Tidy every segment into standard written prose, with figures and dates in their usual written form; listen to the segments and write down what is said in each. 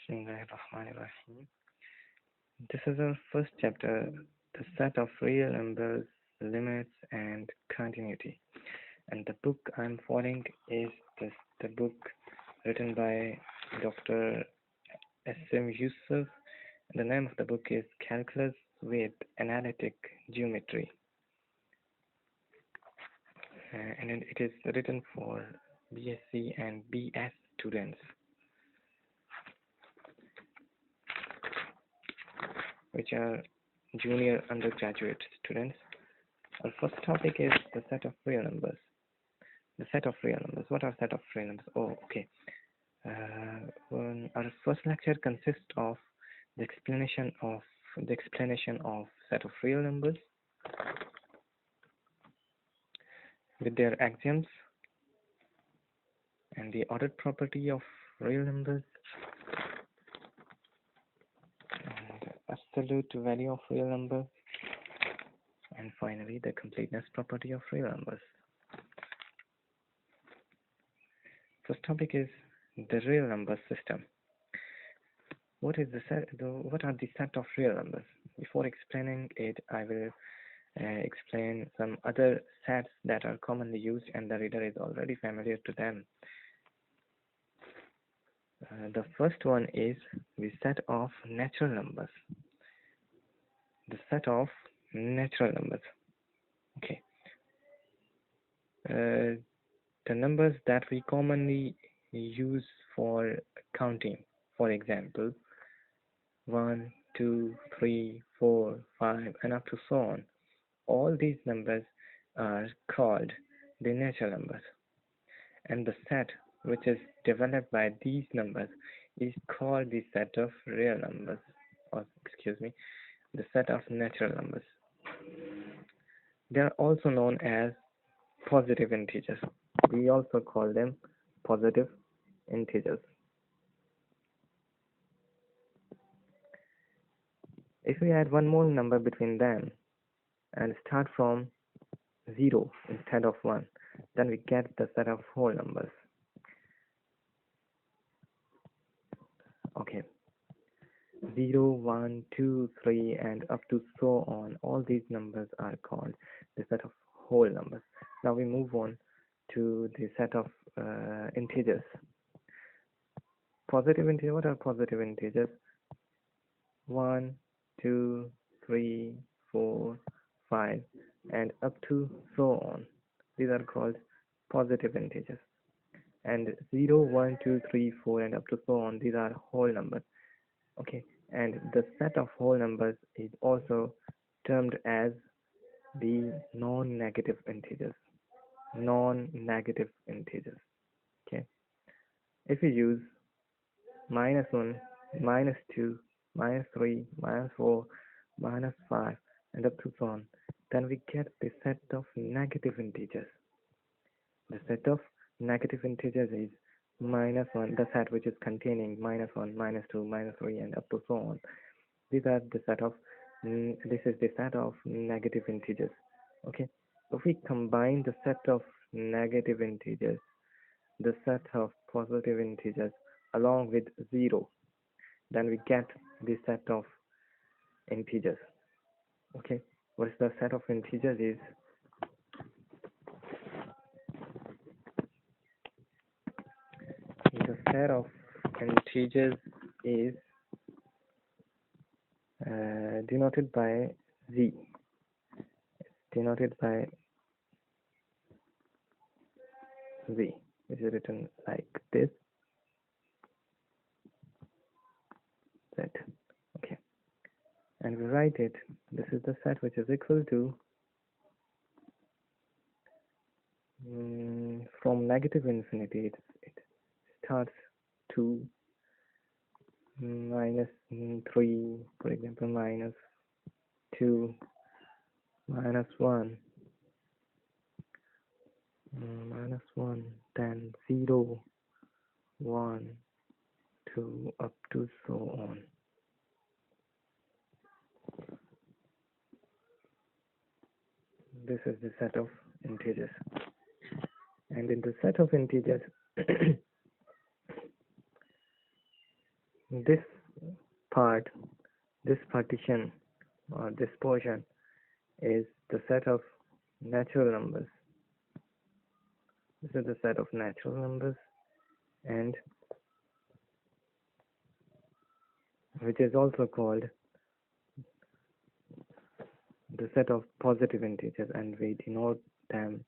Bismillahirrahmanirrahim. This is our first chapter, the set of real numbers, limits, and continuity. And the book I'm following is the book written by Dr. S.M. Yusuf. The name of the book is Calculus with Analytic Geometry. And it is written for BSc and BS students, which are junior undergraduate students. Our first topic is the set of real numbers. The set of real numbers. What are set of real numbers? Oh, okay. Our first lecture consists of the explanation of set of real numbers with their axioms and the ordered property of real numbers and absolute value of real numbers, and finally the completeness property of real numbers. First topic is the real number system. What are the set of real numbers? Before explaining it, I will explain some other sets that are commonly used and the reader is already familiar to them. The first one is the set of natural numbers. The set of natural numbers. Okay. The numbers that we commonly use for counting. For example, 1, 2, 3, 4, 5, and up to so on. All these numbers are called the natural numbers. And the set which is developed by these numbers is called the set of real numbers, or the set of natural numbers. They are also known as positive integers. We also call them positive integers. If we add one more number between them and start from 0 instead of 1, then we get the set of whole numbers. Okay, 0, 1, 2, 3, and up to so on. All these numbers are called the set of whole numbers. Now we move on to the set of integers. Positive integers. What are positive integers? 1, 2, 3, 4, 5, and up to so on. These are called positive integers. And 0, 1, 2, 3, 4, and up to so on. These are whole numbers. Okay, and the set of whole numbers is also termed as the non-negative integers. Non-negative integers. Okay, if we use -1, -2, -3, -4, -5, and up to so on, then we get the set of negative integers. The set of negative integers is -1, the set which is containing -1, -2, -3, and up to so on. These are the set of this is the set of negative integers. Okay, if we combine the set of negative integers, the set of positive integers along with 0, then we get the set of integers. Okay, what is the set of integers is the set of integers is denoted by z. It's denoted by z, which is written like this. Z. Okay, and we write it. This is the set which is equal to from negative infinity. It starts to -3, for example, -2, -1, -1, then 0, 1, 2, up to so on. This is the set of integers, and in the set of integers This part, this partition or this portion is the set of natural numbers. This is the set of natural numbers, and which is also called the set of positive integers, and we denote them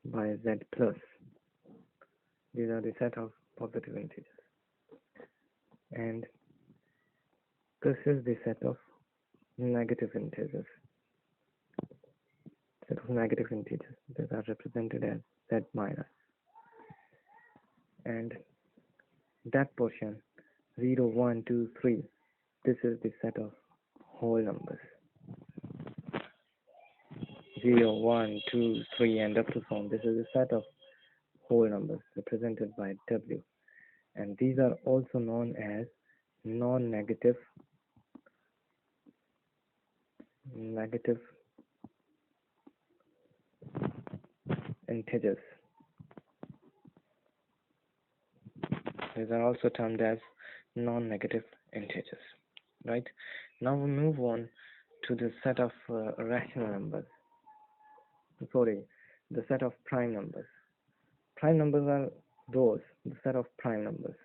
by z plus. These are the set of positive integers, and this is the set of negative integers. Set of negative integers that are represented as z minus, and that portion 0, 1, 2, 3. This is the set of whole numbers. 0, 1, 2, 3, and up to so on. This is the set of whole numbers represented by W, and these are also known as non-negative integers. These are also termed as non-negative integers. Right? Now we move on to the set of rational numbers. The set of prime numbers. Prime numbers are the set of prime numbers.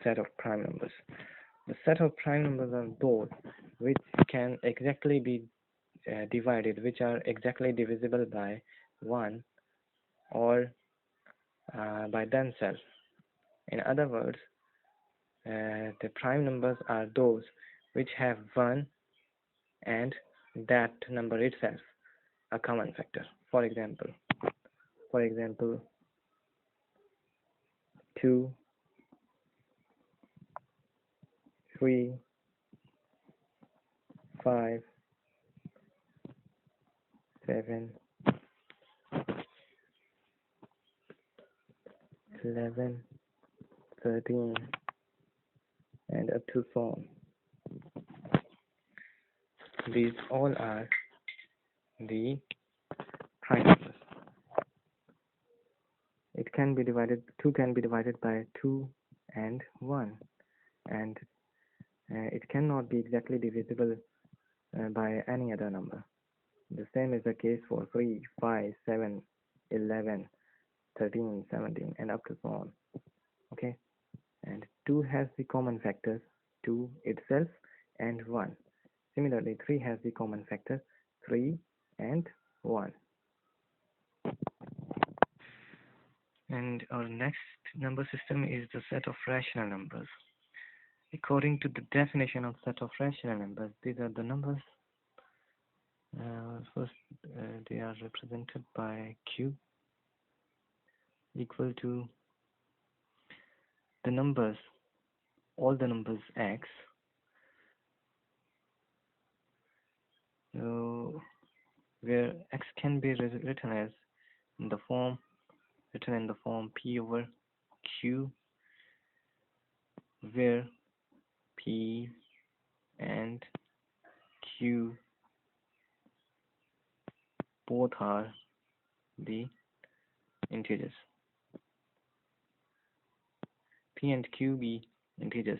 Set of prime numbers. The set of prime numbers are those which can exactly be divided, which are exactly divisible by 1 or by themselves. In other words, the prime numbers are those which have 1 and that number itself a common factor. For example 2, 3, 5, 7, 11, 13, and up to so on. These all are the prime numbers. It can be divided, 2 can be divided by 2 and 1, and it cannot be exactly divisible by any other number. The same is the case for 3, 5, 7, 11, 13, 17, and up to so on. Okay, and 2 has the common factors 2 itself and 1. Similarly, 3 has the common factor 3 and 1. And our next number system is the set of rational numbers. According to the definition of set of rational numbers, these are the numbers. First, they are represented by Q equal to the numbers, all the numbers x, where x can be written in the form P over Q, where P and Q both are the integers. P and Q be integers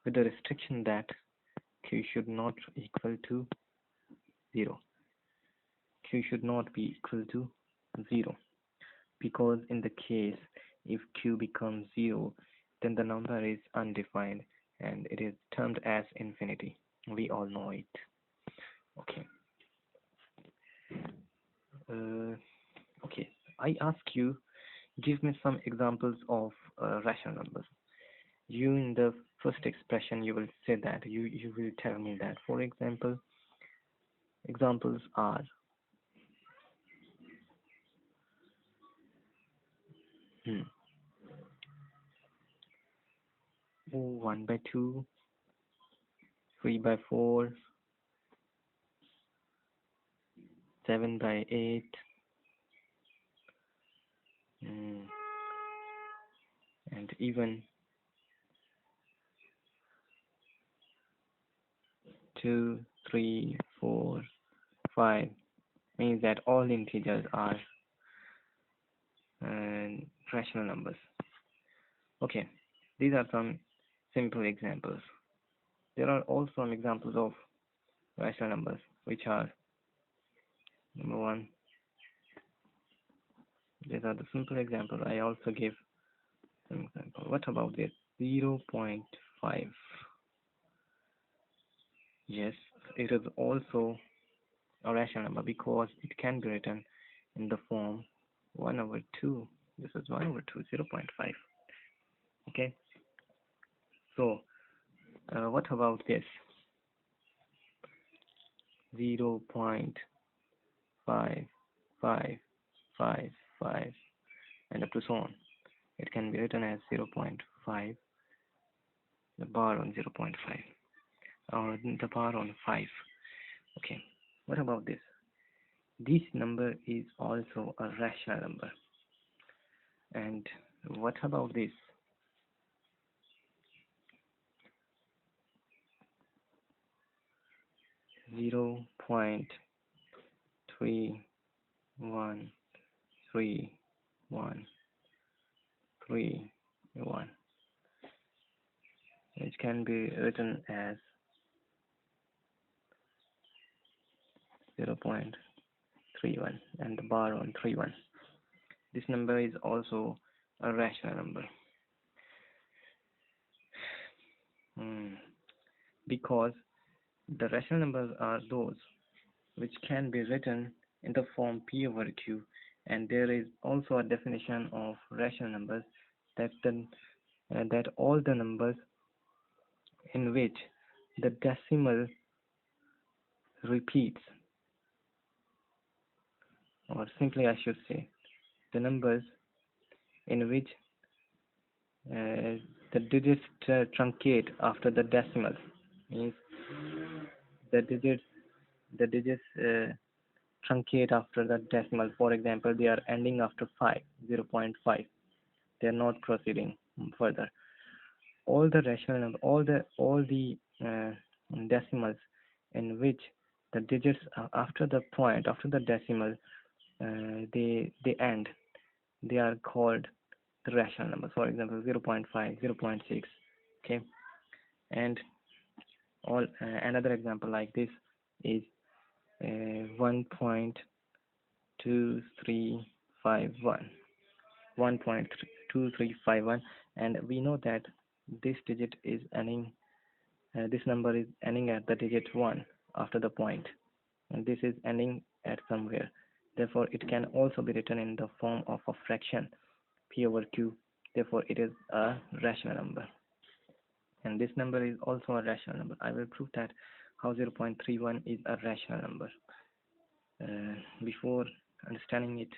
with the restriction that Q should not equal to 0. Q should not be equal to 0, because in the case if Q becomes 0, then the number is undefined and it is termed as infinity. We all know it. Okay. Okay, I ask you, give me some examples of rational numbers. You, in the first expression, you will say that you will tell me that. For example, examples are 1 by 2, 3 by 4, 7 by 8, and even 2, 3, 4, 5, means that all integers are rational numbers. Okay, these are some simple examples. There are also some examples of rational numbers, which are number one. These are the simple examples. I also give some example. What about this? 0.5. Yes, it is also a rational number because it can be written in the form 1 over 2. This is 1 over 2, 0.5. Okay. So, what about this? 0.5555 and up to so on. It can be written as 0.5, the bar on 0.5, or the bar on 5. Okay. What about this? This number is also a rational number. And what about this? 0.313131, which can be written as 0.31 and the bar on 31. This number is also a rational number. Because the rational numbers are those which can be written in the form P over Q, and there is also a definition of rational numbers that all the numbers in which the decimal repeats, or simply I should say, the numbers in which the digits truncate after the decimals, means the digits truncate after the decimal. For example, they are ending after 5, 0.5. They are not proceeding further. All the rational number, all the decimals in which the digits after the point, after the decimal, they end, they are called the rational numbers. For example, 0.5, 0.6. Okay, and all another example like this is 1.2351, 1.2351, and we know that this digit is ending, this number is ending at the digit 1 after the point, and this is ending at somewhere. Therefore, it can also be written in the form of a fraction, P over Q. Therefore, it is a rational number, and this number is also a rational number. I will prove that how 0.31 is a rational number. Before understanding it,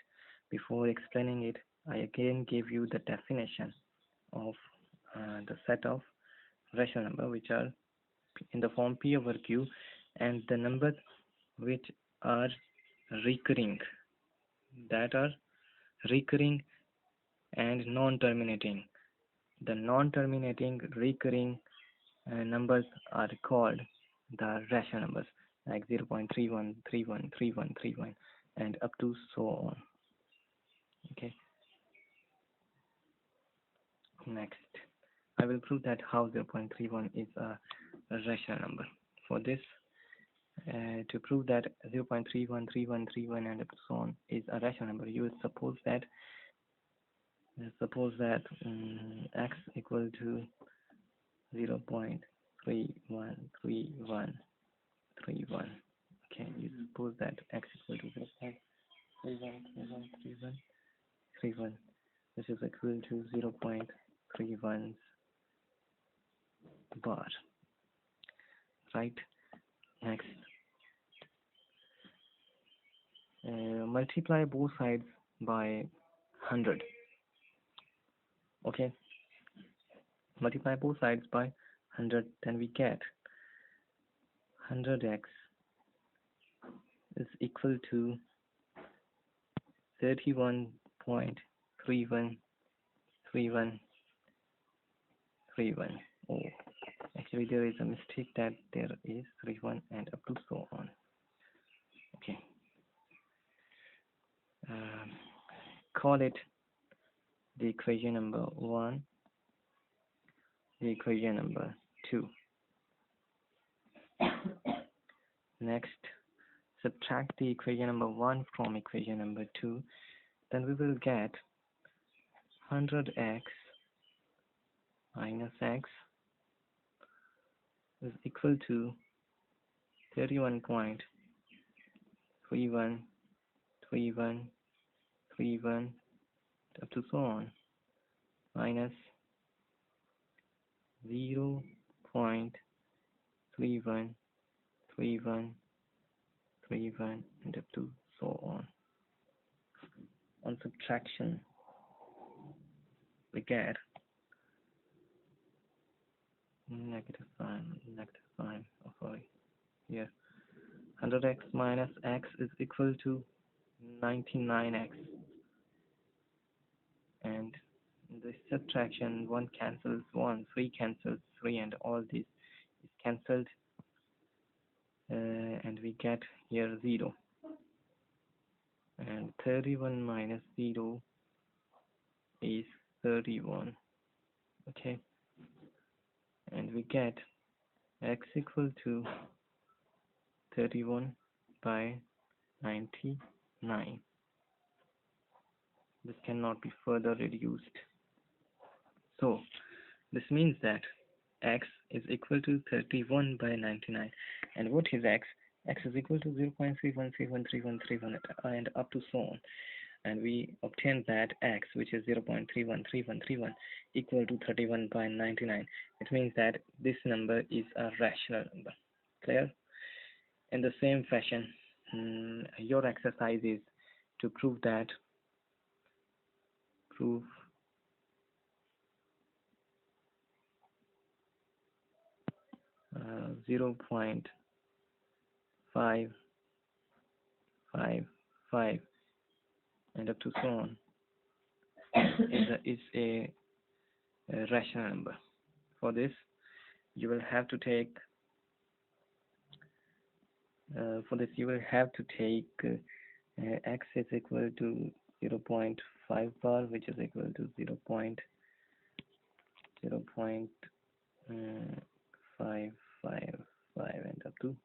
before explaining it, I again gave you the definition of the set of rational number which are in the form P over Q, and the numbers which are recurring, that are recurring and non-terminating. The non-terminating recurring numbers are called the rational numbers, like 0.31, 31, 31, 31, and up to so on. Okay. Next, I will prove that how 0.31 is a rational number. For this, to prove that 0.31, 31, 31, and so on is a rational number, you would suppose that x equal to 0.313131. Okay, you suppose that x equal to 0.313131. This is equal to 0.31 bar. Right. Next, multiply both sides by 100. Okay, multiply both sides by 100, then we get 100x is equal to 31.313131. Oh, actually there is a mistake, that there is 31 and up to so on. Okay, call it the equation number 1, the equation number 2. Next, subtract the equation number 1 from equation number 2. Then we will get 100x minus x is equal to 31.313131 up to so on, minus 0.313131 and up to so on. On subtraction, we get negative sign, oh sorry, here 100x minus x is equal to 99x, and this subtraction, 1 cancels 1, 3 cancels 3, and all this is cancelled, and we get here 0, and 31 minus 0 is 31. Okay, and we get x equal to 31 by 99. This cannot be further reduced. So this means that x is equal to 31 by 99. And what is x? X is equal to 0.31313131 and up to so on. And we obtained that x, which is 0.313131, equal to 31 by 99. It means that this number is a rational number. Clear? In the same fashion, your exercise is to prove that 0.555 and up to so on is a rational number. For this, you will have to take x is equal to 0.5 bar, which is equal to 0.0.555 and up to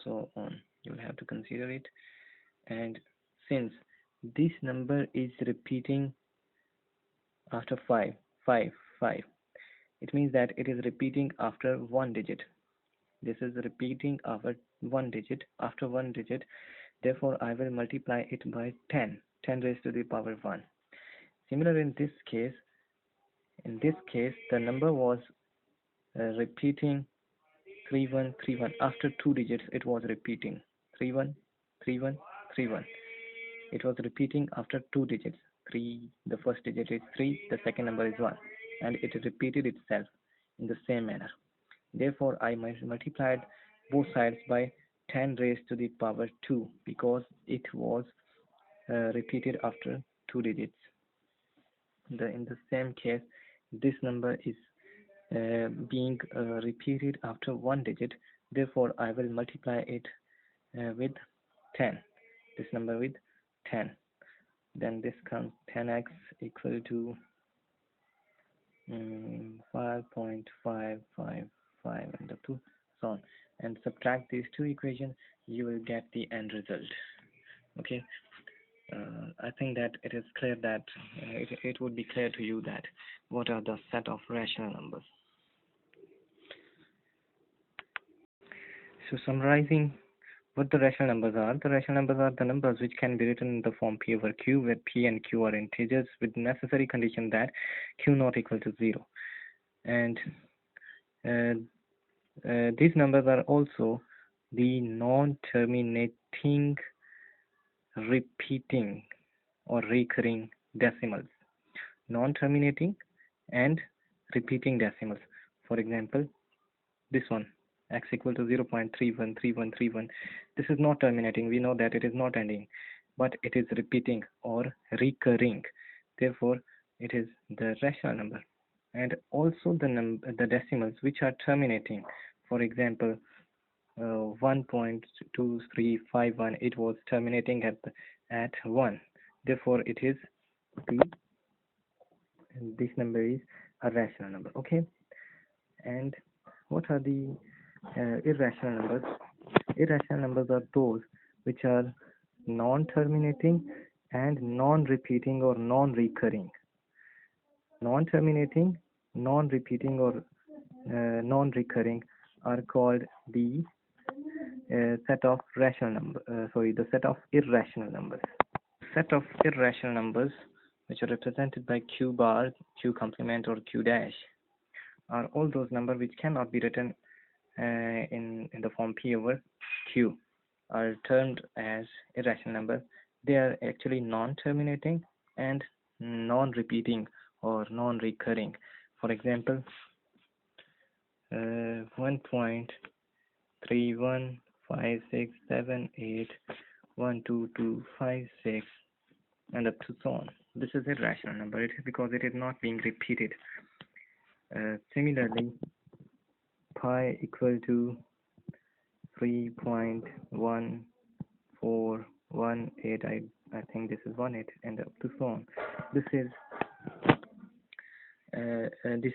so on. You will have to consider it, and since this number is repeating after 5, it means that it is repeating after 1 digit. This is repeating after 1 digit, therefore I will multiply it by 10 raised to the power 1. Similar in this case, the number was repeating 3131. After 2 digits it was repeating 3131. It was repeating after 2 digits. The first digit is 3, the second number is 1, and it repeated itself in the same manner. Therefore I multiplied both sides by 10 raised to the power 2 because it was repeated after 2 digits. In the same case, this number is being repeated after 1 digit. Therefore I will multiply it with 10, this number with 10. Then this comes 10x equal to 5.555 and up to so on, and subtract these two equations, you will get the end result. Okay, I think that it is clear that it would be clear to you that what are the set of rational numbers. So summarizing what the rational numbers are the numbers which can be written in the form P over Q, where P and Q are integers with necessary condition that Q not equal to 0. And these numbers are also the non-terminating, repeating or recurring decimals. Non-terminating and repeating decimals. For example, this one, x equal to 0.313131. This is not terminating. We know that it is not ending, but it is repeating or recurring. Therefore, it is the rational number. And also the decimals which are terminating. For example, 1.2351. It was terminating at 1. Therefore it is p, and this number is a rational number. Okay, and what are the irrational numbers? Irrational numbers are those which are non-terminating and non-repeating or non-recurring. Non-terminating, non-repeating or non-recurring are called the set of rational number. The set of irrational numbers. Set of irrational numbers, which are represented by q bar, q complement, or q dash, are all those numbers which cannot be written in the form p over q, are termed as irrational numbers. They are actually non-terminating and non-repeating or non-recurring. For example, 1.3156781226 and up to so on. This is irrational number. It is because it is not being repeated. Similarly, pi equal to 3.1418. I think this is 18 and up to so on. This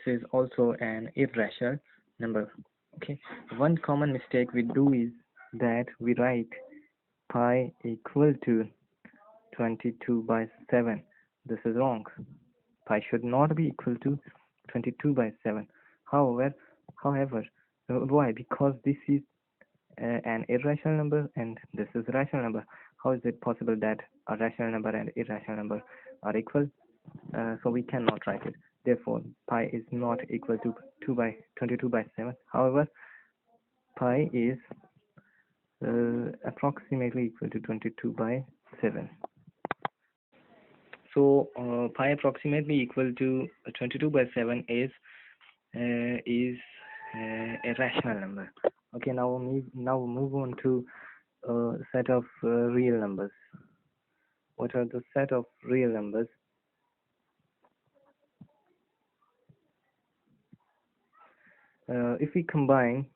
is also an irrational number. Okay. One common mistake we do is that we write pi equal to 22/7. This is wrong. Pi should not be equal to 22/7. However, why? Because this is an irrational number and this is a rational number. How is it possible that a rational number and irrational number are equal? So we cannot write it. Therefore, pi is not equal to 22/7. However, pi is approximately equal to 22/7. So pi approximately equal to 22/7 is a rational number. Okay, now move on to a set of real numbers. What are the set of real numbers? If we combine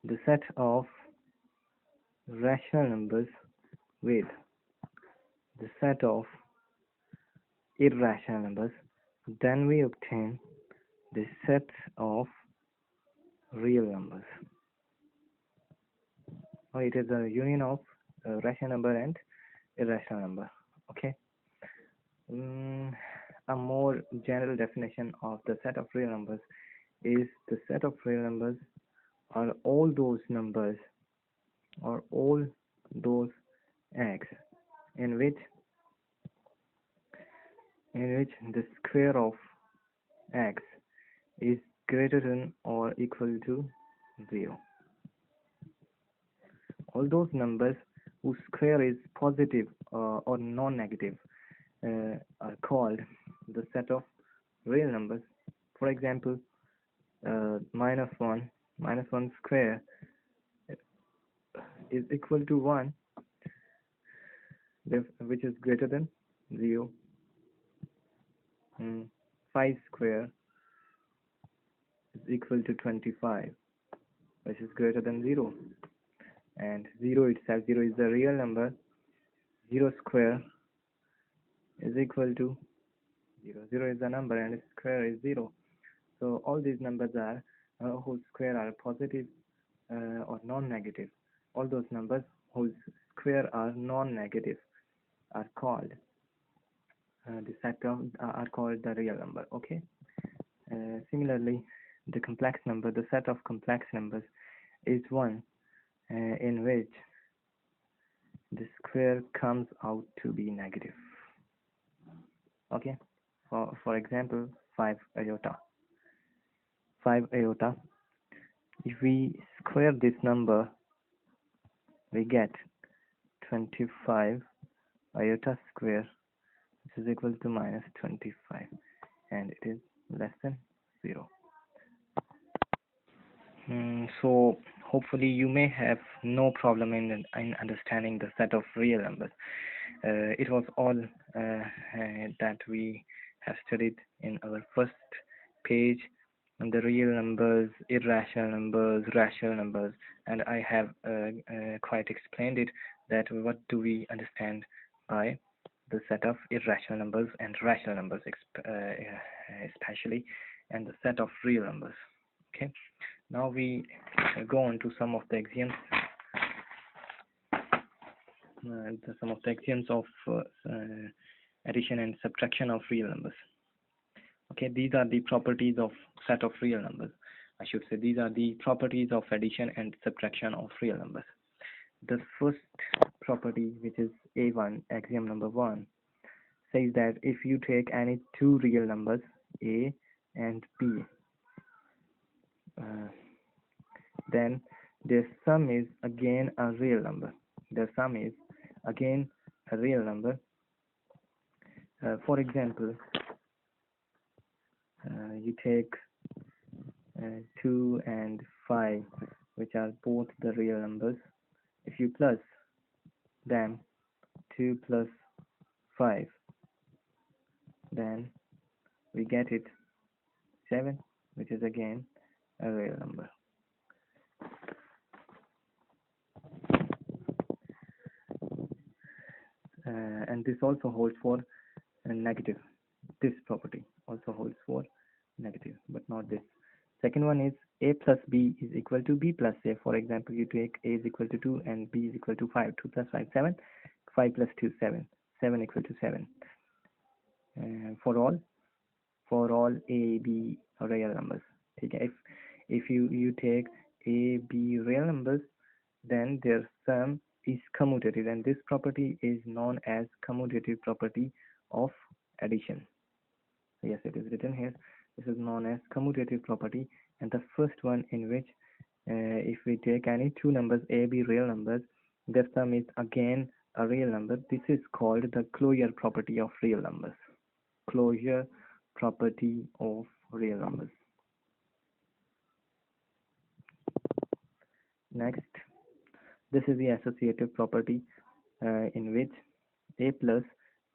the set of rational numbers with the set of irrational numbers, then we obtain the set of real numbers. It is a union of rational number and irrational number. Okay. A more general definition of the set of real numbers is the set of real numbers are all those numbers or all those x in which the square of x is greater than or equal to 0. All those numbers whose square is positive or non-negative are called the set of real numbers. For example, -1 square is equal to 1, which is greater than 0. 5 square is equal to 25, which is greater than 0. And 0 itself, 0 is the real number. 0 square is equal to 0. 0 is the number and its square is 0. So all these numbers are whose square are positive or non-negative. All those numbers whose square are non-negative are called are called the real number. Okay. Similarly, the complex number, the set of complex numbers, is one in which the square comes out to be negative. Okay. For example, 5 iota. 5 iota. If we square this number, we get 25 iota square, which is equal to -25, and it is less than 0. So hopefully you may have no problem in understanding the set of real numbers. It was all that we have studied in our first page, on the real numbers, irrational numbers, rational numbers, and I have quite explained it, that what do we understand by the set of irrational numbers and rational numbers especially, and the set of real numbers. Okay, now we go on to some of the axioms. Some of the axioms of addition and subtraction of real numbers. Okay, these are the properties of set of real numbers. I should say these are the properties of addition and subtraction of real numbers. The first property, which is A1, axiom number 1, says that if you take any two real numbers, A and B, then their sum is again a real number. Their sum is again a real number. For example, you take 2 and 5, which are both the real numbers. If you plus them, 2 plus 5, then we get it 7, which is again a real number. And this also holds for negative. This property also holds for negative, but not this. Second one is A plus B is equal to B plus A. For example, you take A is equal to 2 and B is equal to 5. 2 plus 5, 7. 5 plus 2, 7. 7 equal to 7. For all A, B real numbers. Okay, if you take A, B real numbers, then their sum is commutative, and this property is known as commutative property of addition. Yes, it is written here. This is known as commutative property, and the first one in which if we take any two numbers, A, B real numbers, their sum is again a real number. This is called the closure property of real numbers. Closure property of real numbers. Next, this is the associative property in which A plus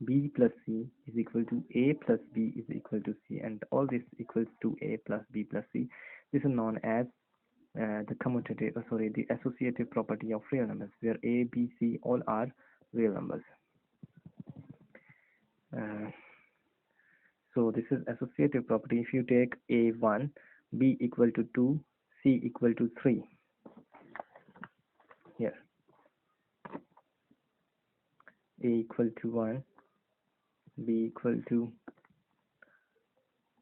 B plus C is equal to A plus B is equal to C, and all this equals to A plus B plus C. This is known as the associative property of real numbers, where A, B, C all are real numbers. So this is associative property. If you take A1, B equal to 2, C equal to 3. Here, A equal to 1, B equal to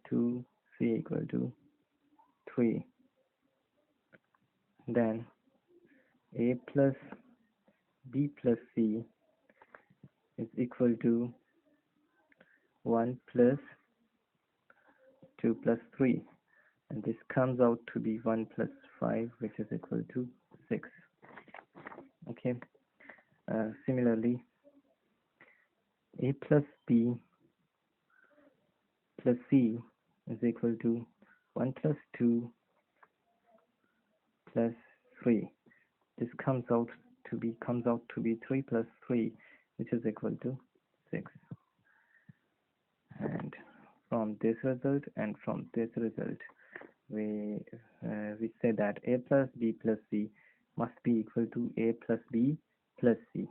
2, C equal to 3. Then A plus B plus C is equal to 1 plus 2 plus 3, and this comes out to be 1 plus 5, which is equal to 6. Okay. Similarly, A plus B plus C is equal to 1 plus 2 plus 3. This comes out to be 3 plus 3, which is equal to 6. And from this result and from this result, we say that A plus B plus C must be equal to A plus B plus C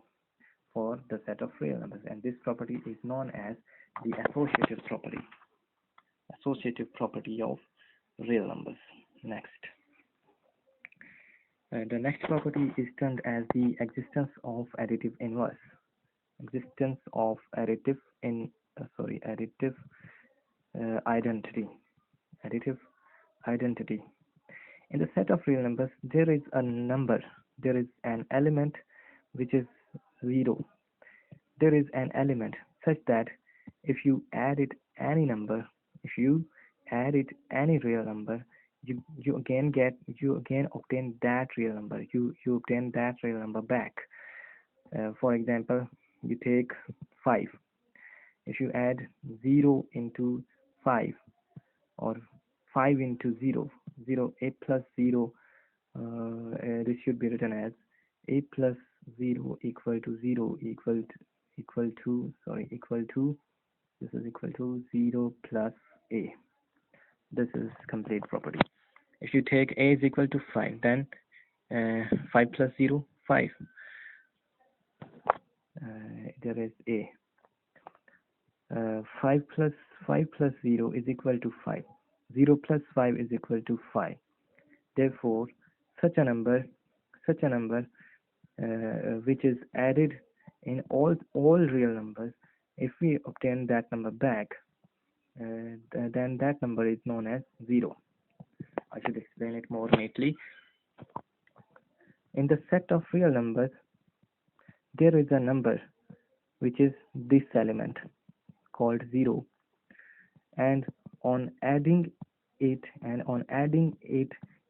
for the set of real numbers, and this property is known as the associative property. Associative property of real numbers. Next, the next property is termed as the existence of additive inverse. Existence of additive identity. Additive identity. In the set of real numbers, there is an element which is 0. There is an element such that if you add it any number, if you add it any real number, you again obtain that real number. You obtain that real number back. For example, you take 5. If you add 0 into 5, or 5 into 0, A plus 0, this should be written as A plus 0 equal to 0 equal to this is equal to 0 plus A. This is complete property. If you take A is equal to 5, then 5 plus 0, 5. There is A. 5 plus 0 is equal to 5. 0 plus 5 is equal to 5. Therefore, such a number which is added in all real numbers, if we obtain that number back, then that number is known as 0. I should explain it more neatly. In the set of real numbers, there is a number which is this element called 0, and on adding it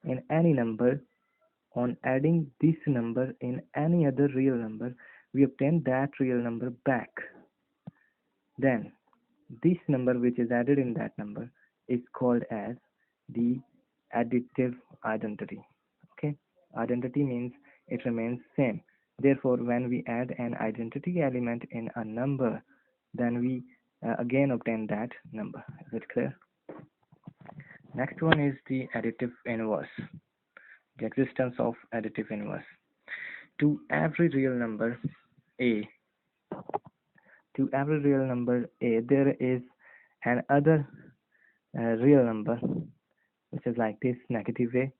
in any number, on adding this number in any other real number, we obtain that real number back. Then this number which is added in that number is called as the additive identity. Okay, identity means it remains same. Therefore, when we add an identity element in a number, then we again obtain that number. Is it clear? Next one is the additive inverse. The existence of additive inverse. To every real number a, there is another real number which is like this, negative a,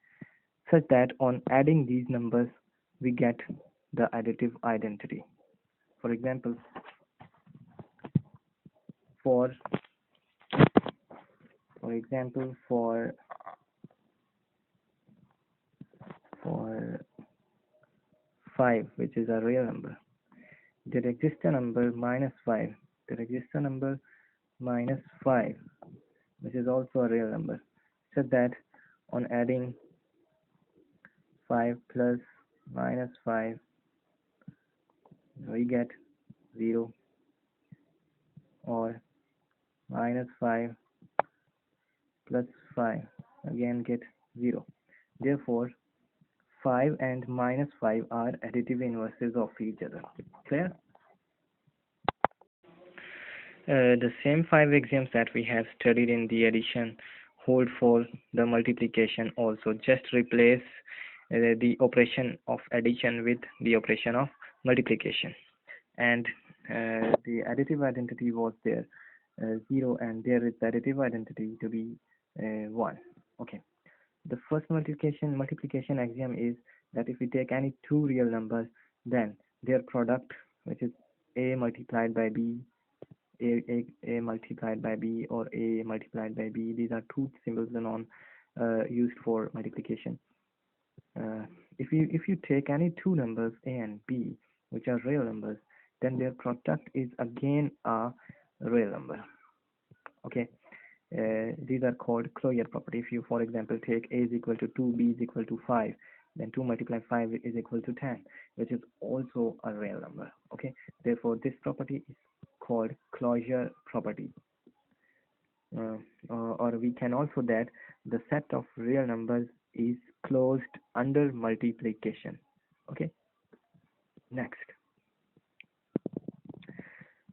such that on adding these numbers we get the additive identity. For example, for 5, which is a real number, there exists a number minus 5. There exists a number minus 5, which is also a real number, so that on adding 5 plus minus 5, we get 0, or minus 5 plus 5, again get 0. Therefore, 5 and minus 5 are additive inverses of each other. Clear? The same 5 axioms that we have studied in the addition hold for the multiplication also. Just replace the operation of addition with the operation of multiplication. And the additive identity was there 0, and there is additive identity to be 1. Okay. The first multiplication axiom is that if we take any two real numbers, then their product, which is a multiplied by b, a multiplied by b, or a multiplied by b, these are two symbols used for multiplication. If you take any two numbers a and b, which are real numbers, then their product is again a real number. Okay. These are called closure property. If you, for example, take a is equal to 2, b is equal to 5, then 2 multiplied 5 is equal to 10, which is also a real number. Okay, therefore this property is called closure property. Or we can also that the set of real numbers is closed under multiplication. Okay, next,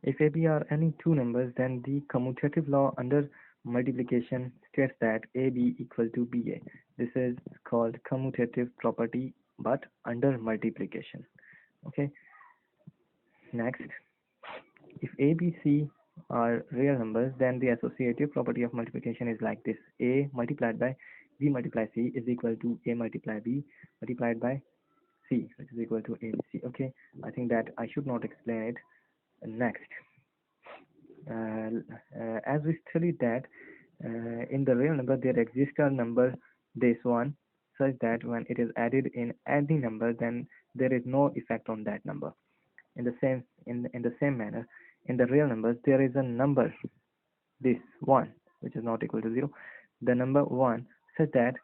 if AB are any two numbers, then the commutative law under multiplication states that AB equal to BA. This is called commutative property, but under multiplication. Okay. Next, if A, B, C are real numbers, then the associative property of multiplication is like this: A multiplied by B multiplied C is equal to A multiplied B multiplied by C, which is equal to ABC. Okay, I think that I should not explain it. Next, as we studied that in the real number there exists a number, this one, such that when it is added in any number, then there is no effect on that number. In the same manner, in the real numbers there is a number, this 1, which is not equal to 0, the number 1, such that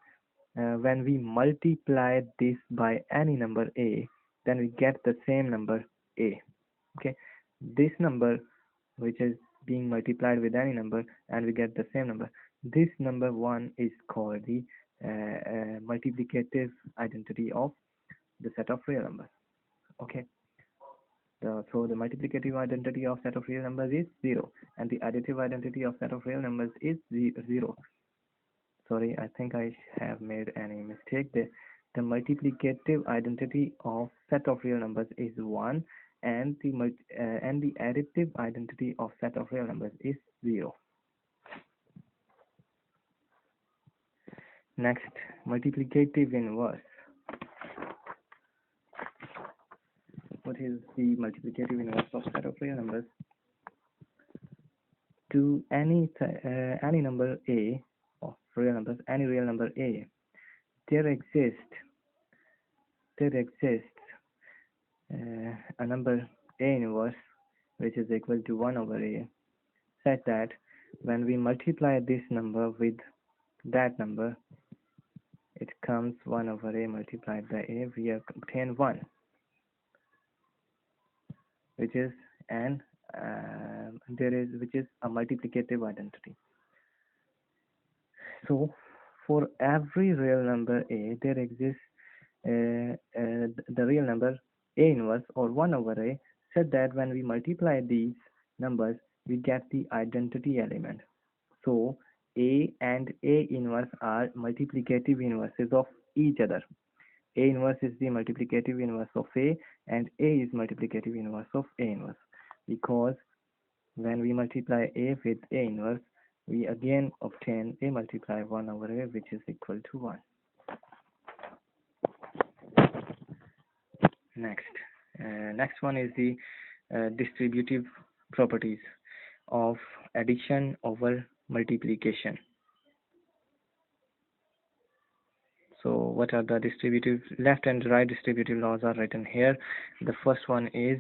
when we multiply this by any number a, then we get the same number a. Okay, this number which is being multiplied with any number and we get the same number, this number 1 is called the multiplicative identity of the set of real numbers. Okay, so the multiplicative identity of set of real numbers is 0, and the additive identity of set of real numbers is 0. Sorry, I think I have made any mistake there. The multiplicative identity of set of real numbers is 1, and the additive identity of set of real numbers is 0. Next, multiplicative inverse. What is the multiplicative inverse of set of real numbers? To any number a of real numbers, any real number a, there exists a number a inverse which is equal to 1 over a, such that when we multiply this number with that number, it comes 1 over a multiplied by a, we obtain 1, which is which is a multiplicative identity. So for every real number a, there exists the real number a inverse or 1 over a, such that when we multiply these numbers, we get the identity element. So a and a inverse are multiplicative inverses of each other. A inverse is the multiplicative inverse of a, and a is multiplicative inverse of a inverse, because when we multiply a with a inverse, we again obtain a multiply 1 over a, which is equal to 1. Next one is the distributive properties of addition over multiplication. So what are the distributive, left and right distributive laws are written here. The first one is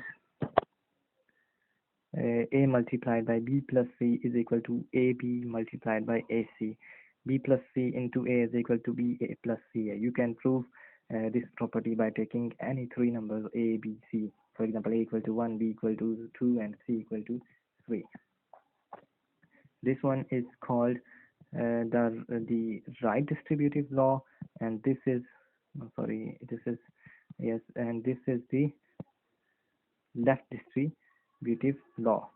a multiplied by b plus c is equal to ab multiplied by ac. B plus c into a is equal to b a plus c. You can prove this property by taking any three numbers a, b, c. For example, a equal to 1, b equal to 2, and c equal to 3. This one is called the right distributive law, and this is and this is the left distributive law.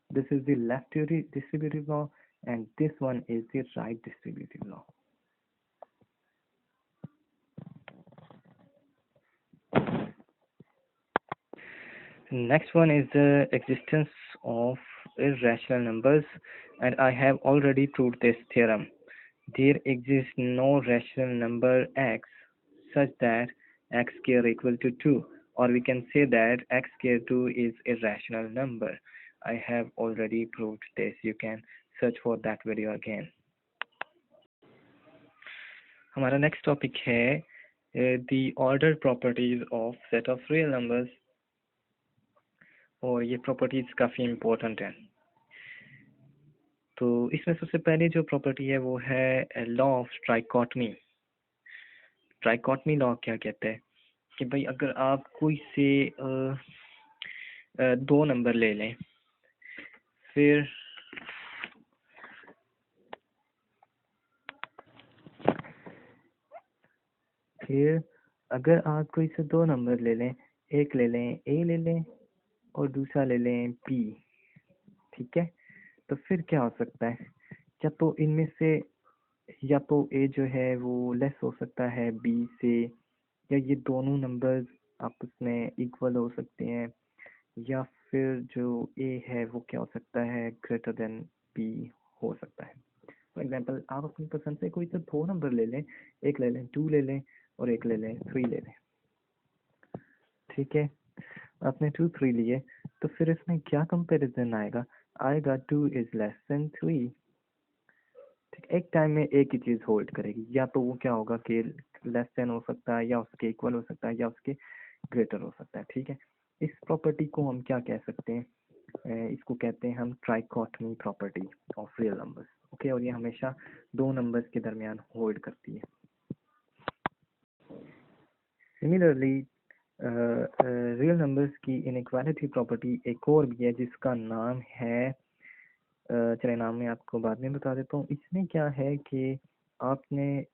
This is the left distributive law, and this one is the right distributive law. Next one is the existence of irrational numbers, and I have already proved this theorem. There exists no rational number x such that x square equal to 2, or we can say that x square 2 is a rational number. I have already proved this. You can search for that video again. हमारा next topic है the order properties of set of real numbers, और ये properties काफ़ी important हैं. तो इसमें सबसे पहले जो प्रॉपर्टी है वो है लॉ ऑफ ट्राइकोटमी. ट्राइकोटमी लॉ क्या कहता है कि भाई अगर आप कोई से दो नंबर ले लें, फिर अगर आप कोई से दो नंबर ले लें, एक ले लें ए ले लें और दूसरा ले लें बी, ठीक है, तो फिर क्या हो सकता है, या तो इनमें से या तो ए जो है वो लेस हो सकता है बी से, या ये दोनों नंबर्स आपस में इक्वल हो सकते हैं, या फिर जो ए है वो क्या हो सकता है ग्रेटर देन बी हो सकता है. फॉर एग्जांपल, आप अपनी पसंद से कोई से दो नंबर ले लें, एक ले लें 2 ले लें और एक ले लें 3 ले लें, ठीक है. आपने 2 3 लिए, तो फिर इसमें क्या कंपैरिजन आएगा 2 इज लेस देन 3. ठीक, एक टाइम में एक ही चीज़ होल्ड करेगी, या तो वो क्या होगा कि लेस देन हो सकता है, या उसके इक्वल हो सकता है, या उसके ग्रेटर हो सकता है. ठीक है, इस प्रॉपर्टी को हम क्या कह सकते हैं, इसको कहते हैं हम trichotomy property of real numbers. Okay, और ये हमेशा दो नंबर्स के दरमियान होल्ड करती है. सिमिलरली रियल नंबर्स की इनइक्वालिटी प्रॉपर्टी एक और भी है जिसका नाम है, चले नाम मैं आपको बाद में बता देता हूँ. इसमें क्या है कि आपने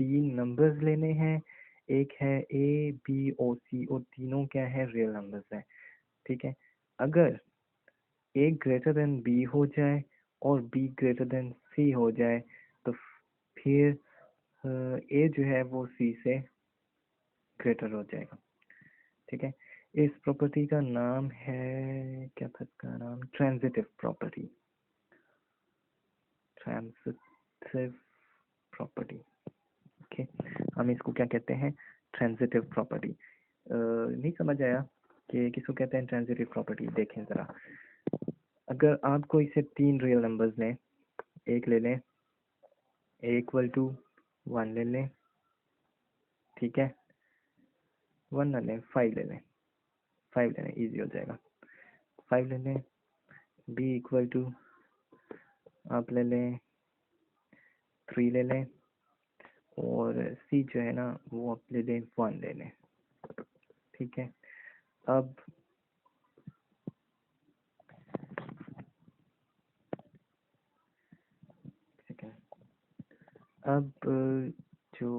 3 नंबर्स लेने हैं, एक है ए बी और सी, और तीनों क्या है रियल नंबर्स हैं. ठीक है, अगर ए ग्रेटर देन बी हो जाए और बी ग्रेटर देन सी हो जाए, तो फिर ए जो है वो सी से ग्रेटर हो जाएगा। ठीक है, इस प्रॉपर्टी का नाम है, क्या था इसका नाम, transitive property. Transitive property, okay, हम इसको क्या कहते हैं, ट्रांजिटिव प्रॉपर्टी। नहीं समझ आया कि किसको कहते हैं ट्रांजिटिव प्रॉपर्टी? देखें ज़रा, अगर आपको इसे 3 रियल नंबर्स लें, एक ले लें A=1 ले लें, ठीक है, 1 ना लें, 5 ले लें, 5 ले लें, ईजी हो जाएगा, 5 ले लें। B= आप ले लें 3 ले लें, और C जो है ना वो आप ले लें 1 ले लें, ठीक है। अब जो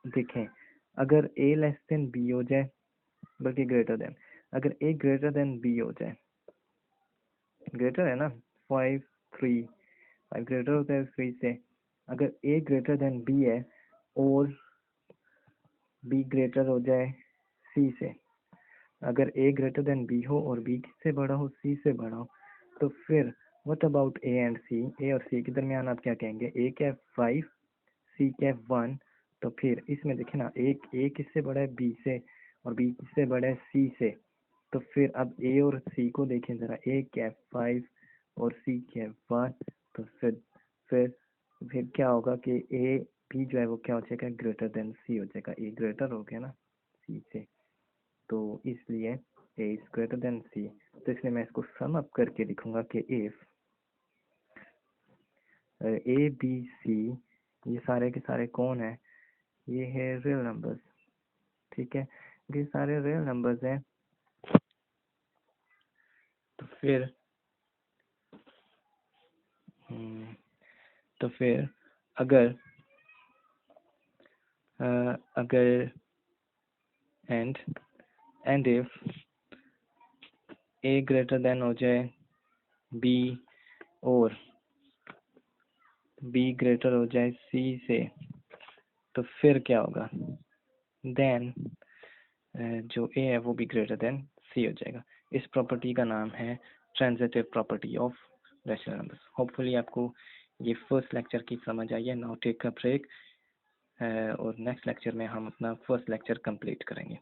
देखें, अगर A लेस देन B हो जाए, बल्कि ग्रेटर देन, अगर A ग्रेटर देन B हो जाए, ग्रेटर है ना, 5 ग्रेटर होता है 3 से, अगर A ग्रेटर देन B है और B ग्रेटर हो जाए C से, अगर A ग्रेटर देन B हो और B किससे बड़ा हो, C से बड़ा हो, तो फिर what about A and C, A और C के दरमियान आप क्या कहेंगे, A क्या 5, C क्या 1, तो फिर इसमें देखें ना, A किससे बड़ा है, B से, और B किससे बड़ा है, C से, तो फिर अब A और C को देखें ज़रा, A क्या 5 और C क्या 1, तो फिर क्या होगा कि A B जो है वो क्या हो जाएगा, ग्रेटर देन C हो जाएगा, A ग्रेटर हो गया ना C से, तो इसलिए A is greater than C। तो इसलिए मैं इसको सम अप करके लिखूंगा कि इफ A B C, ये सारे के सारे कौन है, ये है रियल नंबर्स, ठीक है, ये सारे रियल नंबर्स हैं, तो फिर अगर and if A greater than हो जाए B और B ग्रेटर हो जाए C से, तो फिर क्या होगा, देन जो A है वो भी ग्रेटर देन C हो जाएगा। इस प्रॉपर्टी का नाम है transitive property of rational numbers. Hopefully आपको ये फर्स्ट लेक्चर की समझ आई है। नाउ टेक अ ब्रेक, और नेक्स्ट लेक्चर में हम अपना फर्स्ट लेक्चर कंप्लीट करेंगे।